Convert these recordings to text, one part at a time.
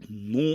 9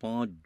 5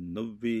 90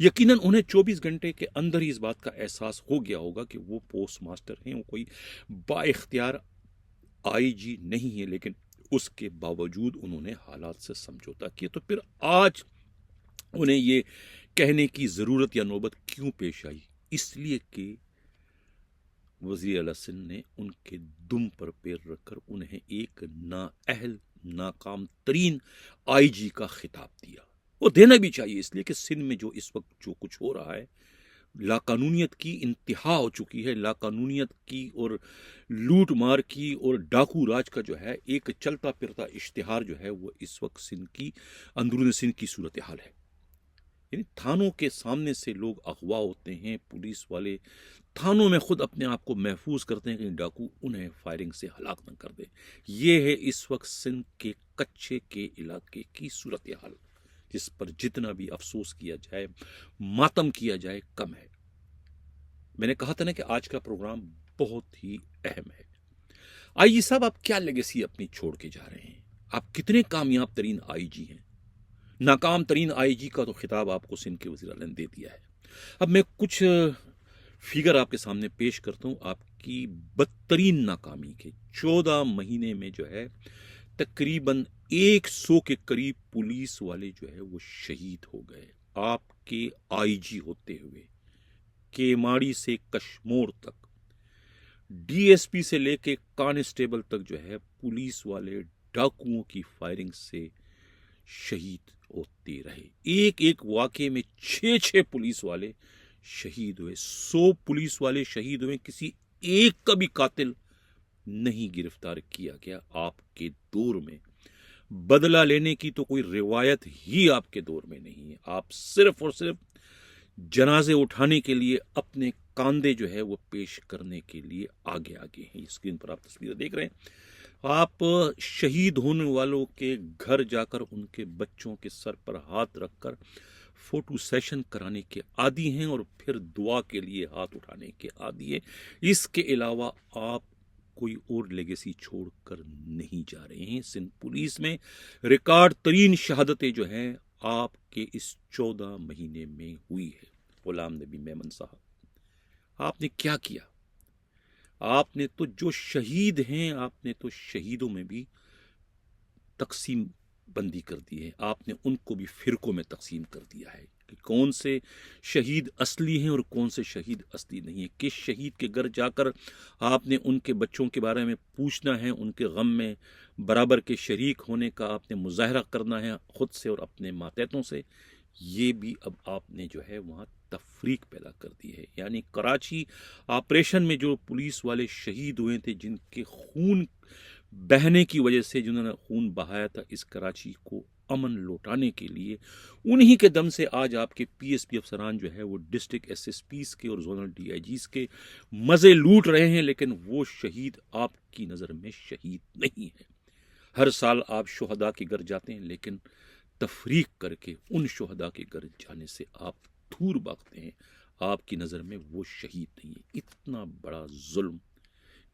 یقیناً انہیں 24 گھنٹے کے اندر ہی اس بات کا احساس ہو گیا ہوگا کہ وہ پوسٹ ماسٹر ہیں، وہ کوئی با اختیار آئی جی نہیں ہے، لیکن اس کے باوجود انہوں نے حالات سے سمجھوتا کیا۔ تو پھر آج انہیں یہ کہنے کی ضرورت یا نوبت کیوں پیش آئی؟ اس لیے کہ وزیر اعلیٰ سندھ نے ان کے دم پر پیر رکھ کر انہیں ایک نااہل، ناکام ترین آئی جی کا خطاب دیا۔ وہ دینا بھی چاہیے، اس لیے کہ سندھ میں جو اس وقت جو کچھ ہو رہا ہے، لاقانونیت کی انتہا ہو چکی ہے، لاقانونیت کی اور لوٹ مار کی اور ڈاکو راج کا جو ہے ایک چلتا پھرتا اشتہار جو ہے وہ اس وقت سندھ کی اندرون سندھ کی صورتحال ہے۔ یعنی تھانوں کے سامنے سے لوگ اغوا ہوتے ہیں، پولیس والے تھانوں میں خود اپنے آپ کو محفوظ کرتے ہیں کہ ڈاکو انہیں فائرنگ سے ہلاک نہ کر دے۔ یہ ہے اس وقت سندھ کے کچھے کے علاقے کی صورتحال، جس پر جتنا بھی افسوس کیا جائے، ماتم کیا جائے، کم ہے۔ میں نے کہا تھا نا کہ آج کا پروگرام بہت ہی اہم ہے۔ آئی جی صاحب، آپ کیا لیگیسی اپنی چھوڑ کے جا رہے ہیں؟ آپ کتنے کامیاب ترین آئی جی ہیں؟ ناکام ترین آئی جی کا تو خطاب آپ کو سندھ کے وزیر اعلیٰ نے دے دیا ہے۔ اب میں کچھ فگر آپ کے سامنے پیش کرتا ہوں آپ کی بدترین ناکامی کے۔ 14 مہینے میں جو ہے تقریباً 100 کے قریب پولیس والے جو ہے وہ شہید ہو گئے آپ کے آئی جی ہوتے ہوئے۔ کیماڑی سے کشمور تک، ڈی ایس پی سے لے کے کانسٹیبل تک جو ہے پولیس والے ڈاکوؤں کی فائرنگ سے شہید ہوتے رہے۔ ایک ایک واقعے میں 6 پولیس والے شہید ہوئے، 100 پولیس والے شہید ہوئے، کسی ایک کا بھی قاتل نہیں گرفتار کیا گیا۔ آپ کے دور میں بدلہ لینے کی تو کوئی روایت ہی آپ کے دور میں نہیں ہے۔ آپ صرف اور صرف جنازے اٹھانے کے لیے، اپنے کاندھے جو ہے وہ پیش کرنے کے لیے آگے ہیں۔ اسکرین پر آپ تصویریں دیکھ رہے ہیں۔ آپ شہید ہونے والوں کے گھر جا کر ان کے بچوں کے سر پر ہاتھ رکھ کر فوٹو سیشن کرانے کے عادی ہیں اور پھر دعا کے لیے ہاتھ اٹھانے کے عادی ہیں۔ اس کے علاوہ آپ کوئی اور لیگیسی چھوڑ کر نہیں جا رہے ہیں۔ سندھ پولیس میں ریکارڈ ترین شہادتیں جو ہیں آپ کے اس 14 مہینے میں ہوئی ہے۔ غلام نبی میمن صاحب، آپ نے کیا کیا؟ آپ نے تو جو شہید ہیں، آپ نے تو شہیدوں میں بھی تقسیم بندی کر دی ہے۔ آپ نے ان کو بھی فرقوں میں تقسیم کر دیا ہے کہ کون سے شہید اصلی ہیں اور کون سے شہید اصلی نہیں ہیں۔ کس شہید کے گھر جا کر آپ نے ان کے بچوں کے بارے میں پوچھنا ہے، ان کے غم میں برابر کے شریک ہونے کا آپ نے مظاہرہ کرنا ہے خود سے اور اپنے ماتحتوں سے۔ یہ بھی اب آپ نے جو ہے وہاں تفریق پیدا کر دی ہے۔ یعنی کراچی آپریشن میں جو پولیس والے شہید ہوئے تھے، جن کے خون بہنے کی وجہ سے، جنہوں نے خون بہایا تھا اس کراچی کو امن لوٹانے کے لیے، انہی کے دم سے آج آپ کے پی ایس پی افسران جو ہے وہ ڈسٹرکٹ ایس ایس پیز کے اور زونل ڈی آئی جیز کے مزے لوٹ رہے ہیں، لیکن وہ شہید آپ کی نظر میں شہید نہیں ہے۔ ہر سال آپ شہداء کے گھر جاتے ہیں، لیکن تفریق کر کے ان شہداء کے گھر جانے سے آپ دور بھاگتے ہیں۔ آپ کی نظر میں وہ شہید نہیں ہے۔ اتنا بڑا ظلم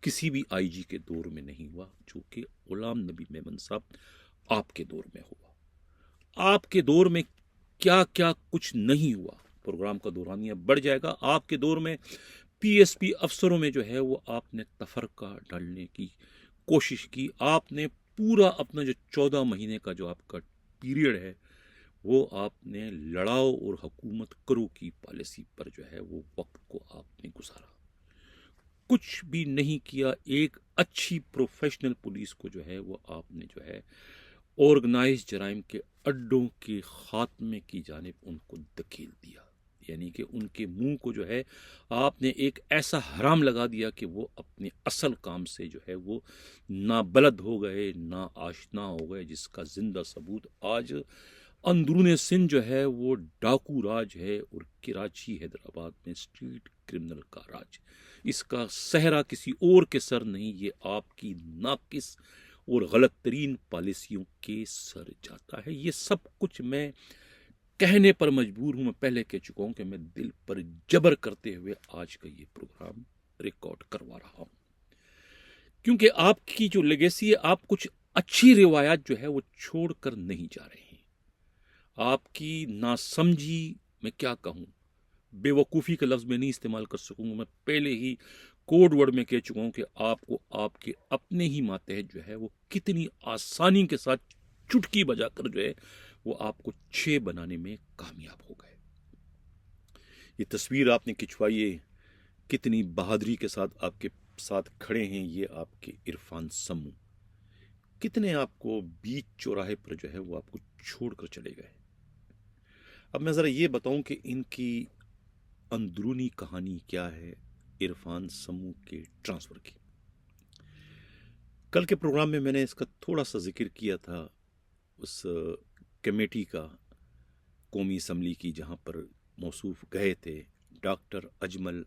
کسی بھی آئی جی کے دور میں نہیں ہوا جو کہ غلام نبی میمن صاحب آپ کے دور میں ہوا۔ آپ کے دور میں کیا کیا کچھ نہیں ہوا، پروگرام کا دورانیہ بڑھ جائے گا۔ آپ کے دور میں پی ایس پی افسروں میں جو ہے وہ آپ نے تفرقہ ڈالنے کی کوشش کی۔ آپ نے پورا اپنا جو 14 مہینے کا جو آپ کا پیریڈ ہے، وہ آپ نے لڑاؤ اور حکومت کرو کی پالیسی پر جو ہے وہ وقت کو آپ نے گزارا، کچھ بھی نہیں کیا۔ ایک اچھی پروفیشنل پولیس کو جو ہے وہ آپ نے جو ہے آرگنائز جرائم کے اڈوں کے خاتمے کی جانب ان کو دھکیل دیا۔ یعنی کہ ان کے منہ کو جو ہے آپ نے ایک ایسا حرام لگا دیا کہ وہ اپنے اصل کام سے جو ہے وہ نابلد ہو گئے، نا آشنا ہو گئے، جس کا زندہ ثبوت آج اندرون سندھ جو ہے وہ ڈاکو راج ہے اور کراچی حیدرآباد میں اسٹریٹ کرمنل کا راج۔ اس کا صحرا کسی اور کے سر نہیں، یہ آپ کی ناقص اور غلط ترین پالیسیوں کے سر جاتا ہے۔ یہ سب کچھ میں کہنے پر مجبور ہوں، میں پہلے کہہ چکا ہوں کہ میں دل پر جبر کرتے ہوئے آج کا یہ پروگرام ریکارڈ کروا رہا ہوں، کیونکہ آپ کی جو لیگیسی ہے، آپ کچھ اچھی روایات جو ہے وہ چھوڑ کر نہیں جا رہے ہیں۔ آپ کی ناسمجھی میں کیا کہوں, بیوقوفی کا لفظ میں نہیں استعمال کر سکوں گا. میں پہلے ہی کوڈ ورڈ میں کہہ چکا ہوں کہ آپ کو آپ کے اپنے ہی ماتحت جو ہے وہ کتنی آسانی کے ساتھ چٹکی بجا کر جو ہے وہ آپ کو 6 بنانے میں کامیاب ہو گئے. یہ تصویر آپ نے کھنچوائی ہے, کتنی بہادری کے ساتھ آپ کے ساتھ کھڑے ہیں یہ آپ کے عرفان سمو. کتنے آپ کو بیچ چوراہے پر جو ہے وہ آپ کو چھوڑ کر چلے گئے. اب میں ذرا یہ بتاؤں کہ ان کی اندرونی کہانی کیا ہے عرفان سمو کے ٹرانسفر کی. کل کے پروگرام میں نے اس کا تھوڑا سا ذکر کیا تھا, اس کمیٹی کا, قومی اسمبلی کی, جہاں پر موصوف گئے تھے ڈاکٹر اجمل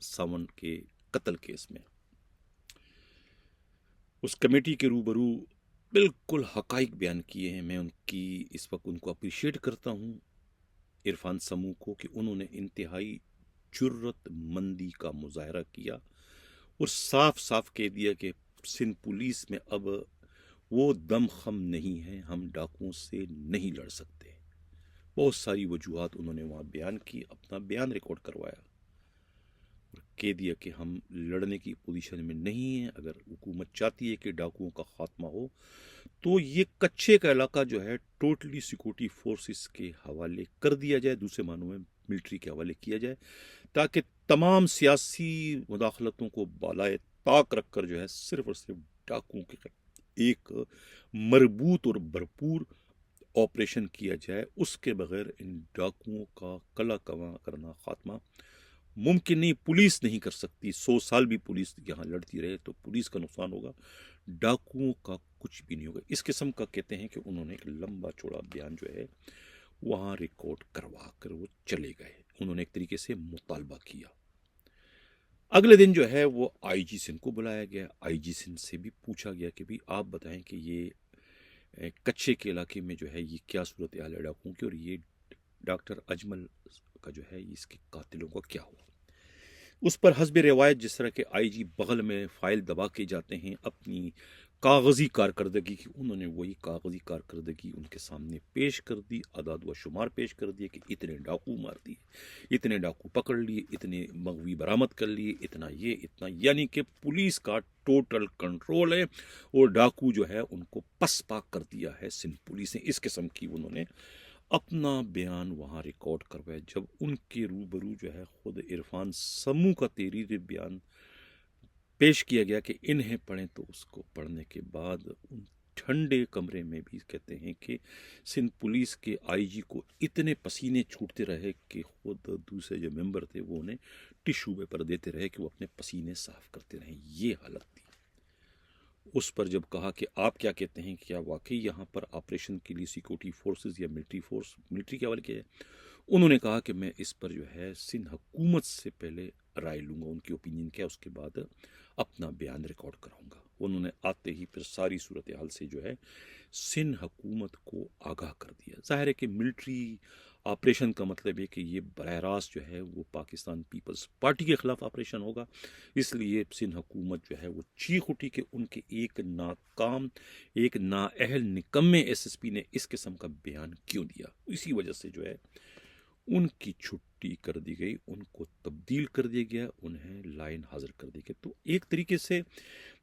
ساون کے قتل کیس میں. اس کمیٹی کے روبرو بالکل حقائق بیان کیے ہیں. میں اس وقت ان کو اپریشیٹ کرتا ہوں عرفان سمو کو کہ انہوں نے انتہائی جرت مندی کا مظاہرہ کیا اور صاف صاف کہہ دیا کہ سندھ پولیس میں اب وہ دم خم نہیں ہے, ہم ڈاکوؤں سے نہیں لڑ سکتے. بہت ساری وجوہات انہوں نے وہاں بیان کی, اپنا بیان ریکارڈ کروایا اور کہہ دیا کہ ہم لڑنے کی پوزیشن میں نہیں ہیں. اگر حکومت چاہتی ہے کہ ڈاکوؤں کا خاتمہ ہو تو یہ کچے کا علاقہ جو ہے ٹوٹلی سیکورٹی فورسز کے حوالے کر دیا جائے, دوسرے معنوں میں ملٹری کے حوالے کیا جائے, تاکہ تمام سیاسی مداخلتوں کو بالائے طاق رکھ کر جو ہے صرف اور صرف ڈاکوؤں کے ایک مربوط اور بھرپور آپریشن کیا جائے. اس کے بغیر ان ڈاکوؤں کا کلا کواں کرنا, خاتمہ ممکن نہیں. پولیس نہیں کر سکتی. 100 سال بھی پولیس یہاں لڑتی رہے تو پولیس کا نقصان ہوگا, ڈاکوؤں کا کچھ بھی نہیں ہوگا. اس قسم کا کہتے ہیں کہ انہوں نے ایک لمبا چوڑا بیان جو ہے وہاں ریکارڈ کروا کر وہ چلے گئے. انہوں نے ایک طریقے سے مطالبہ کیا. اگلے دن جو ہے وہ آئی جی سندھ کو بلایا گیا. آئی جی سندھ سے بھی پوچھا گیا کہ بھی آپ بتائیں کہ یہ کچے کے علاقے میں جو ہے یہ کیا صورتحال ہے ڈاکوؤں کی, اور یہ ڈاکٹر اجمل کا جو ہے اس کے قاتلوں کا کیا ہوا. اس پر حسب روایت جس طرح کے آئی جی بغل میں فائل دبا کے جاتے ہیں اپنی کاغذی کارکردگی کی, انہوں نے وہی کاغذی کارکردگی ان کے سامنے پیش کر دی, اعداد و شمار پیش کر دیے کہ اتنے ڈاکو مار دیے, اتنے ڈاکو پکڑ لیے, اتنے مغوی برآمد کر لیے, اتنا یہ اتنا, یعنی کہ پولیس کا ٹوٹل کنٹرول ہے اور ڈاکو جو ہے ان کو پس پاک کر دیا ہے سندھ پولیس نے. اس قسم کی انہوں نے اپنا بیان وہاں ریکارڈ کروایا. جب ان کے روبرو جو ہے خود عرفان سمو کا تحریر بیان پیش کیا گیا کہ انہیں پڑھیں, تو اس کو پڑھنے کے بعد ان ٹھنڈے کمرے میں بھی کہتے ہیں کہ سندھ پولیس کے آئی جی کو اتنے پسینے چھوٹتے رہے کہ خود دوسرے جو ممبر تھے وہ انہیں ٹشو پیپر دیتے رہے کہ وہ اپنے پسینے صاف کرتے رہیں. یہ حالت تھی. اس پر جب کہا کہ آپ کیا کہتے ہیں, کیا واقعی یہاں پر آپریشن کے لیے سیکورٹی فورسز یا ملٹری کے حوالے کیا ہے, انہوں نے کہا کہ میں اس پر جو ہے سندھ حکومت سے پہلے رائے لوں گا, ان کی اوپینین کیا, اس کے بعد اپنا بیان ریکارڈ کراؤں گا. انہوں نے آتے ہی پھر ساری صورتحال سے جو ہے سندھ حکومت کو آگاہ کر دیا. ظاہر ہے کہ ملٹری آپریشن کا مطلب ہے کہ یہ براہ راست جو ہے وہ پاکستان پیپلز پارٹی کے خلاف آپریشن ہوگا. اس لیے سندھ حکومت جو ہے وہ چیخ اٹھی کہ ان کے ایک ناکام, ایک نااہل نکمے ایس ایس پی نے اس قسم کا بیان کیوں دیا. اسی وجہ سے جو ہے ان کی چھٹی کر دی گئی, ان کو تبدیل کر دیا گیا, انہیں لائن حاضر کر دی گئی. تو ایک طریقے سے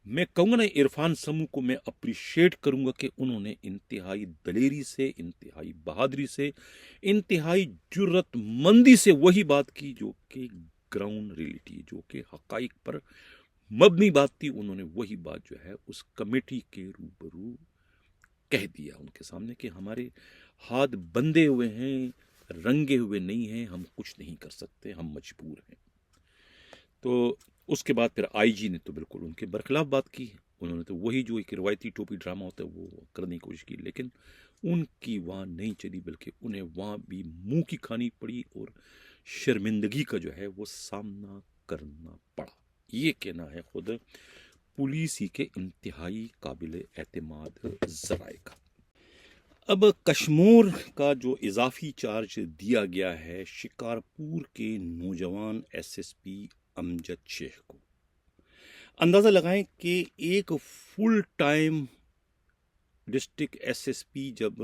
میں کہوں گا نا, عرفان سمو کو میں اپریشیٹ کروں گا کہ انہوں نے انتہائی دلیری سے, انتہائی بہادری سے, انتہائی جرت مندی سے وہی بات کی جو کہ گراؤنڈ ریئلٹی, جو کہ حقائق پر مبنی بات تھی. انہوں نے وہی بات جو ہے اس کمیٹی کے روبرو کہہ دیا ان کے سامنے کہ ہمارے ہاتھ بندھے ہوئے ہیں, رنگے ہوئے نہیں ہیں, ہم کچھ نہیں کر سکتے, ہم مجبور ہیں. تو اس کے بعد پھر آئی جی نے تو بالکل ان کے برخلاف بات کی. انہوں نے تو وہی جو ایک روایتی ٹوپی ڈرامہ ہوتا ہے وہ کرنے کی کوشش کی, لیکن ان کی وہاں نہیں چلی, بلکہ انہیں وہاں بھی منہ کی کھانی پڑی اور شرمندگی کا جو ہے وہ سامنا کرنا پڑا. یہ کہنا ہے خود پولیس ہی کے انتہائی قابل اعتماد ذرائع کا. اب کشمور کا جو اضافی چارج دیا گیا ہے شکارپور کے نوجوان ایس ایس پی امجد شیخ کو, اندازہ لگائیں کہ ایک full time district S S P جب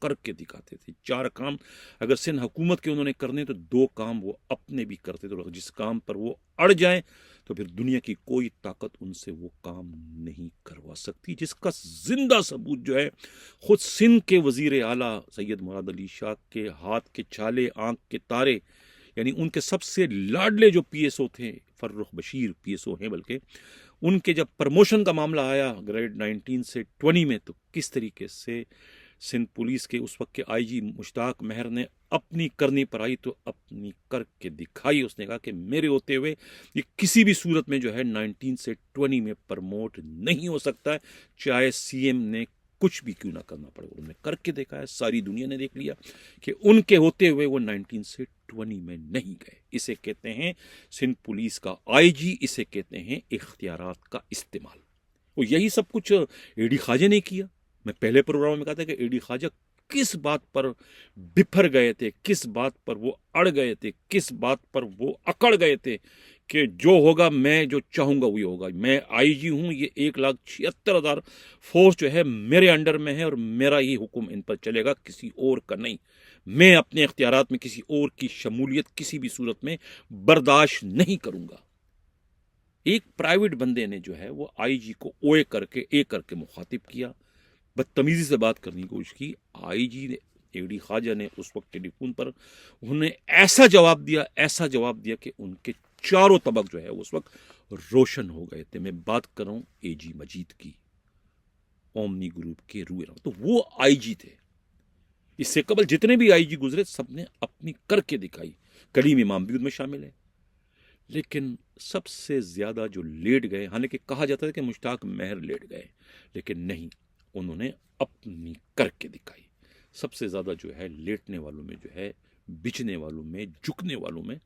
کر کے دکھاتے تھے. 4 کام اگر سندھ حکومت کے انہوں نے کرنے تو 2 کام وہ اپنے بھی کرتے تھے, اور جس کام پر وہ اڑ جائیں تو پھر دنیا کی کوئی طاقت ان سے وہ کام نہیں کروا سکتی, جس کا زندہ ثبوت جو ہے خود سندھ کے وزیر اعلیٰ سید مراد علی شاہ کے ہاتھ کے چھالے, آنکھ کے تارے, یعنی ان کے سب سے لاڈلے جو پی ایس او تھے, Farrukh Bashir P S O ہیں بلکہ, ان کے جب پرموشن کا معاملہ آیا گریڈ 19 سے 20 میں, تو کس طریقے سے سندھ پولیس کے اس وقت کے آئی جی مشتاق مہر نے اپنی کرنی پر آئی تو اپنی کر کے دکھائی. اس نے کہا کہ میرے ہوتے ہوئے یہ کسی بھی صورت میں جو ہے 19 سے 20 میں پرموٹ نہیں ہو سکتا ہے, چاہے سی ایم نے کچھ بھی کیوں نہ کرنا پڑے. انہوں نے کر کے دیکھا ہے, ساری دنیا نے دیکھ لیا کہ ان کے ہوتے ہوئے وہ 19 سے 20 میں نہیں گئے. اسے کہتے ہیں سندھ پولیس کا آئی جی, اسے کہتے ہیں اختیارات کا استعمال. وہ یہی سب کچھ اے ڈی خواجہ نے کیا. میں پہلے پروگرام میں کہا تھا کہ اے ڈی خواجہ کس بات پر بپھر گئے تھے, کس بات پر وہ اڑ گئے تھے, کس بات پر وہ اکڑ گئے تھے کہ جو ہوگا میں جو چاہوں گا وہی ہوگا. میں آئی جی ہوں, یہ 1,76,000 فورس جو ہے میرے انڈر میں ہے اور میرا ہی حکم ان پر چلے گا, کسی اور کا نہیں. میں اپنے اختیارات میں کسی اور کی شمولیت کسی بھی صورت میں برداشت نہیں کروں گا. ایک پرائیویٹ بندے نے جو ہے وہ آئی جی کو اوے کر کے مخاطب کیا, بدتمیزی سے بات کرنے کی کوشش کی. آئی جی نے, اے ڈی خواجہ نے اس وقت ٹیلی فون پر انہوں نے ایسا جواب دیا کہ ان کے چاروں طبق جو ہے اس وقت روشن ہو گئے تھے. میں بات کر رہا ہوں اے جی مجید کی, اومنی گروپ کے روئے رہا. تو وہ آئی جی تھے. اس سے قبل جتنے بھی آئی جی گزرے سب نے اپنی کر کے دکھائی. کلیم امام بھی ان میں شامل ہے. لیکن سب سے زیادہ جو لیٹ گئے, حالانکہ کہا جاتا ہے کہ مشتاق مہر لیٹ گئے, لیکن نہیں, انہوں نے اپنی کر کے دکھائی. سب سے زیادہ جو ہے لیٹنے والوں میں جو ہے, بچنے والوں میں, جھکنے والوں میں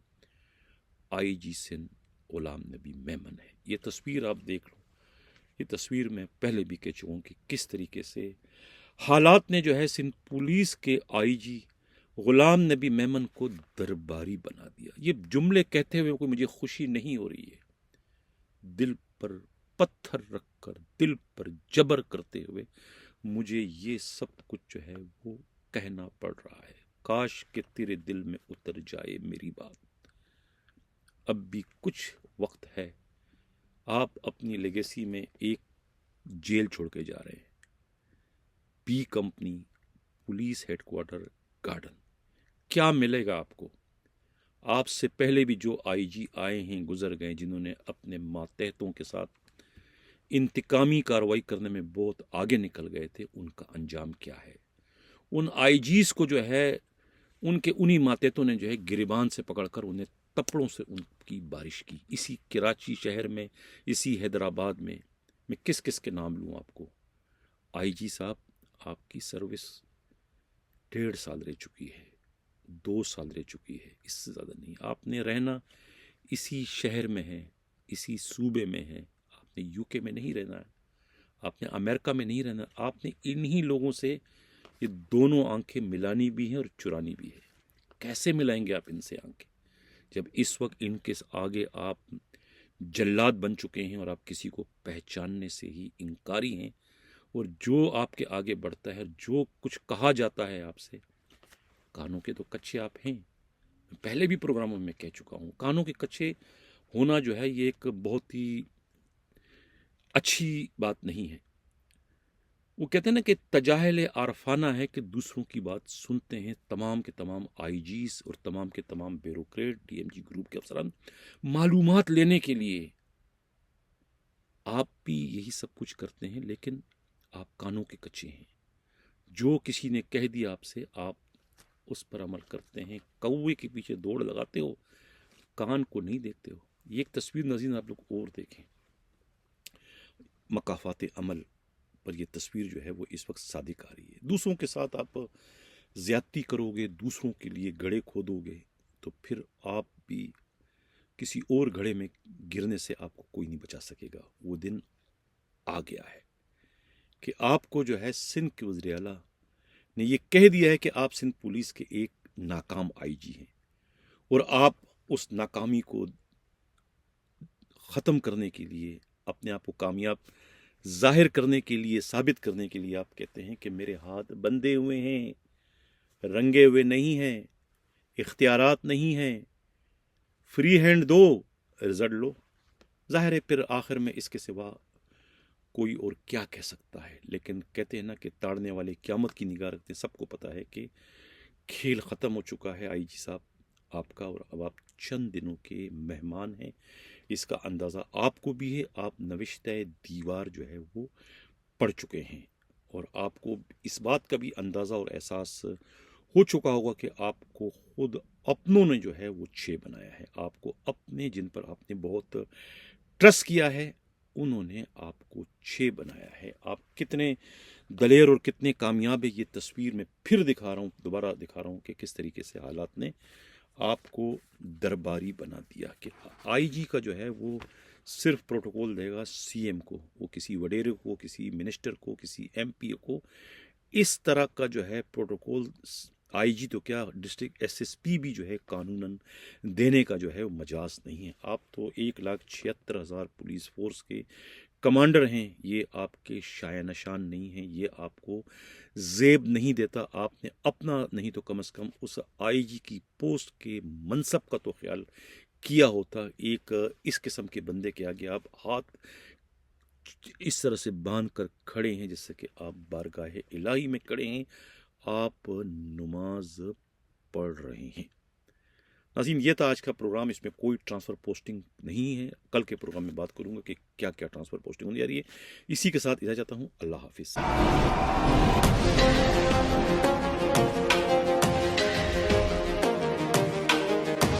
آئی جی سندھ غلام نبی میمن ہے. یہ تصویر آپ دیکھ لو. یہ تصویر میں پہلے بھی کہہ چکا ہوں کہ کس طریقے سے حالات نے جو ہے سندھ پولیس کے آئی جی غلام نبی میمن کو درباری بنا دیا. یہ جملے کہتے ہوئے کوئی مجھے خوشی نہیں ہو رہی ہے. دل پر پتھر رکھ کر, دل پر جبر کرتے ہوئے مجھے یہ سب کچھ جو ہے وہ کہنا پڑ رہا ہے. کاش کہ تیرے دل میں اتر جائے میری بات. اب بھی کچھ وقت ہے. آپ اپنی لیگیسی میں ایک جیل چھوڑ کے جا رہے ہیں, B company, police headquarter, garden. کیا ملے گا آپ کو؟ آپ سے پہلے بھی جو آئی جی آئے ہیں, گزر گئے, جنہوں نے اپنے ماتحتوں کے ساتھ انتقامی کارروائی کرنے میں بہت آگے نکل گئے تھے, ان کا انجام کیا ہے؟ ان آئی جیز کو جو ہے ان کے انہی ماتحتوں نے جو ہے گریبان سے پکڑ کر انہیں تپڑوں سے ان کی بارش کی. اسی کراچی شہر میں, اسی حیدرآباد میں کس کس کے نام لوں آپ کو؟ آئی جی صاحب, آپ کی سروس 1.5 سال رہ چکی ہے, 2 سال رہ چکی ہے, اس سے زیادہ نہیں. آپ نے رہنا اسی شہر میں ہے, اسی صوبے میں ہے. آپ نے یو کے میں نہیں رہنا ہے, آپ نے امریکہ میں نہیں رہنا. آپ نے انہی لوگوں سے یہ دونوں آنکھیں ملانی بھی ہیں اور چرانی بھی ہے. کیسے ملائیں گے آپ ان سے آنکھیں جب اس وقت ان کے آگے آپ جلاد بن چکے ہیں اور آپ کسی کو پہچاننے سے ہی انکاری ہیں, اور جو آپ کے آگے بڑھتا ہے, جو کچھ کہا جاتا ہے آپ سے, کانوں کے تو کچے آپ ہیں. پہلے بھی پروگراموں میں کہہ چکا ہوں, کانوں کے کچے ہونا جو ہے یہ ایک بہت ہی اچھی بات نہیں ہے. وہ کہتے ہیں نا کہ تجاہل عارفانہ ہے کہ دوسروں کی بات سنتے ہیں تمام کے تمام آئی جیز اور تمام کے تمام bureaucrat, D M G group کے افسران معلومات لینے کے لیے. آپ بھی یہی سب کچھ کرتے ہیں, لیکن آپ کانوں کے کچے ہیں. جو کسی نے کہہ دیا آپ سے, آپ اس پر عمل کرتے ہیں. کوے کے پیچھے دوڑ لگاتے ہو, کان کو نہیں دیکھتے ہو. یہ ایک تصویر ناظرین آپ لوگ اور دیکھیں. مقافات عمل پر یہ تصویر جو ہے وہ اس وقت صادق آ رہی ہے. دوسروں کے ساتھ آپ زیادتی کرو گے, دوسروں کے لیے گڑھے کھودو گے, تو پھر آپ بھی کسی اور گڑھے میں گرنے سے آپ کو کوئی نہیں بچا سکے گا. وہ دن آ گیا ہے کہ آپ کو جو ہے سندھ کے وزیر اعلیٰ نے یہ کہہ دیا ہے کہ آپ سندھ پولیس کے ایک ناکام آئی جی ہیں, اور آپ اس ناکامی کو ختم کرنے کے لیے, اپنے آپ کو کامیاب ظاہر کرنے کے لیے, ثابت کرنے کے لیے آپ کہتے ہیں کہ میرے ہاتھ بندھے ہوئے ہیں, رنگے ہوئے نہیں ہیں، اختیارات نہیں ہیں، فری ہینڈ دو رزلٹ لو۔ ظاہر ہے پھر آخر میں اس کے سوا کوئی اور کیا کہہ سکتا ہے، لیکن کہتے ہیں نا کہ تاڑنے والے قیامت کی نگاہ رکھتے ہیں۔ سب کو پتہ ہے کہ کھیل ختم ہو چکا ہے آئی جی صاحب آپ کا، اور اب آپ چند دنوں کے مہمان ہیں، اس کا اندازہ آپ کو بھی ہے۔ آپ نوشتہ دیوار جو ہے وہ پڑھ چکے ہیں، اور آپ کو اس بات کا بھی اندازہ اور احساس ہو چکا ہوگا کہ آپ کو خود اپنوں نے جو ہے وہ چھ بنایا ہے۔ آپ کو اپنے جن پر آپ نے بہت ٹرسٹ کیا ہے، انہوں نے آپ کو چھ بنایا ہے۔ آپ کتنے دلیر اور کتنے کامیاب ہے، یہ تصویر میں پھر دکھا رہا ہوں، دوبارہ دکھا رہا ہوں کہ کس طریقے سے حالات نے آپ کو درباری بنا دیا کہ آئی جی کا جو ہے وہ صرف پروٹوکول دے گا سی ایم کو، وہ کسی وڈیرے کو، کسی منسٹر کو، کسی ایم پی کو۔ اس طرح کا جو ہے پروٹوکول آئی جی تو کیا، ڈسٹرکٹ ایس ایس پی بھی جو ہے قانوناً دینے کا جو ہے وہ مجاز نہیں ہے۔ آپ تو 1,76,000 پولیس فورس کے کمانڈر ہیں، یہ آپ کے شایع نشان نہیں ہیں، یہ آپ کو زیب نہیں دیتا۔ آپ نے اپنا نہیں تو کم از کم اس آئی جی کی پوسٹ کے منصب کا تو خیال کیا ہوتا۔ ایک اس قسم کے بندے کے آگے آپ ہاتھ اس طرح سے باندھ کر کھڑے ہیں جیسے کہ آپ بارگاہ الہی میں کھڑے ہیں، آپ نماز پڑھ رہے ہیں۔ ناظرین، یہ تھا آج کا پروگرام، اس میں کوئی ٹرانسفر پوسٹنگ نہیں ہے۔ کل کے پروگرام میں بات کروں گا کہ کیا کیا ٹرانسفر پوسٹنگ ہونے جا رہی ہے۔ اسی کے ساتھ اجازت چاہتا ہوں، اللہ حافظ۔